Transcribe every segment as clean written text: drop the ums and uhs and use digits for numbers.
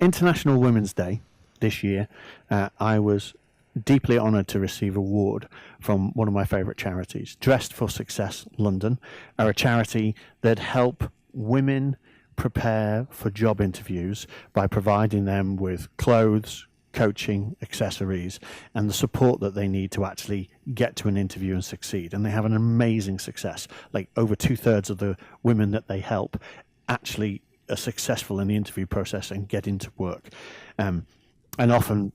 International Women's Day this year, I was deeply honoured to receive an award from one of my favourite charities. Dressed for Success London are a charity that help women prepare for job interviews by providing them with clothes, coaching, accessories, and the support that they need to actually get to an interview and succeed. And they have an amazing success. Like over 2/3 of the women that they help actually are successful in the interview process and get into work. And often,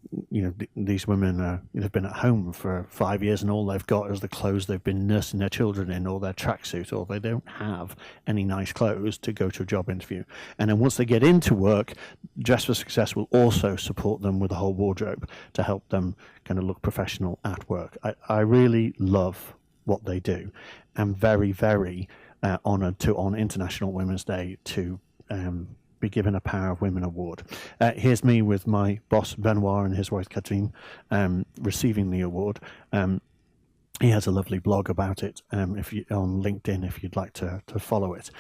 these women have been at home for 5 years and all they've got is the clothes they've been nursing their children in, or their tracksuit, or they don't have any nice clothes to go to a job interview. And then once they get into work, Dress for Success will also support them with a whole wardrobe to help them kind of look professional at work. I really love what they do. I'm very, very honoured to, on International Women's Day, to be given a Power of Women award. Here's me with my boss Benoit and his wife Catherine receiving the award. He has a lovely blog about it if you on LinkedIn if you'd like to follow it.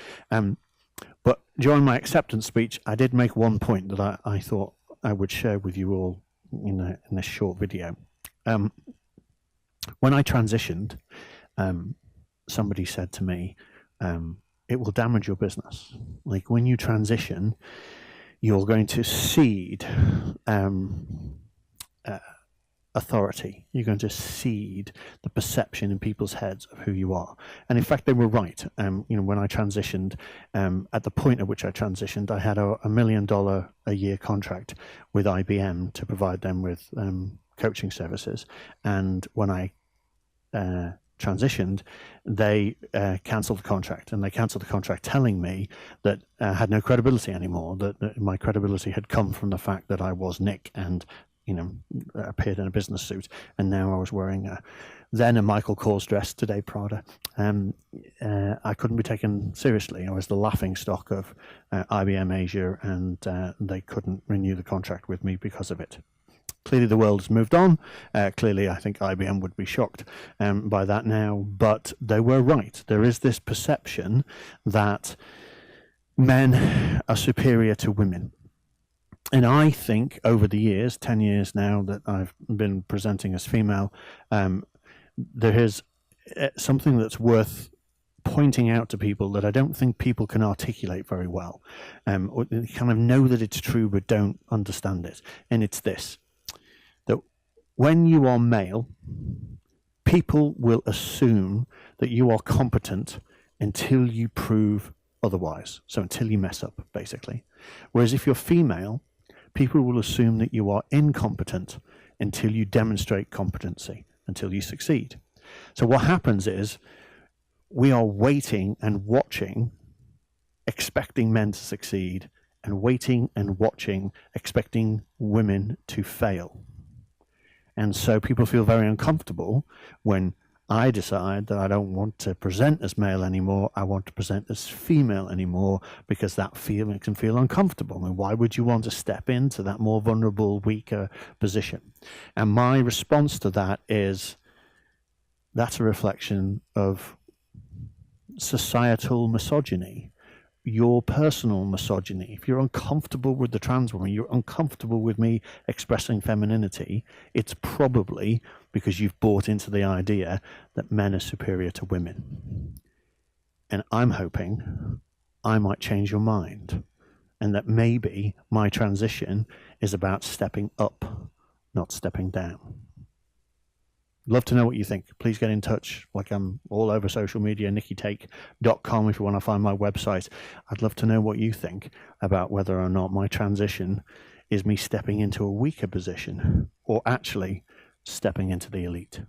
But during my acceptance speech, I did make one point that I thought I would share with you all in this short video. When I transitioned, somebody said to me, it will damage your business. Like when you transition, you're going to cede authority. You're going to cede the perception in people's heads of who you are. And in fact, they were right. When I transitioned, at the point at which I transitioned, I had a $1 million a year contract with IBM to provide them with coaching services. And when I transitioned, they cancelled the contract, and they cancelled the contract telling me that I had no credibility anymore, that my credibility had come from the fact that I was Nick and appeared in a business suit, and now I was wearing then a Michael Kors dress, today Prada. I couldn't be taken seriously. I was the laughing stock of IBM Asia, and they couldn't renew the contract with me because of it. Clearly the world has moved on. Clearly I think IBM would be shocked by that now, but they were right. There is this perception that men are superior to women. And I think over the years, 10 years now that I've been presenting as female, there is something that's worth pointing out to people that I don't think people can articulate very well. Or they kind of know that it's true but don't understand it. And it's this. When you are male, people will assume that you are competent until you prove otherwise. So until you mess up, basically. Whereas if you're female, people will assume that you are incompetent until you demonstrate competency, until you succeed. So what happens is we are waiting and watching, expecting men to succeed, and waiting and watching, expecting women to fail. And so people feel very uncomfortable when I decide that I don't want to present as male anymore. I want to present as female anymore, because that makes them feel uncomfortable. And why would you want to step into that more vulnerable, weaker position? And my response to that is, that's a reflection of societal misogyny. Your personal misogyny. If you're uncomfortable with the trans woman, you're uncomfortable with me expressing femininity, it's probably because you've bought into the idea that men are superior to women. And I'm hoping I might change your mind, and that maybe my transition is about stepping up, not stepping down. Love to know what you think. Please get in touch. Like, I'm all over social media, nickytake.com if you want to find my website. I'd love to know what you think about whether or not my transition is me stepping into a weaker position or actually stepping into the elite.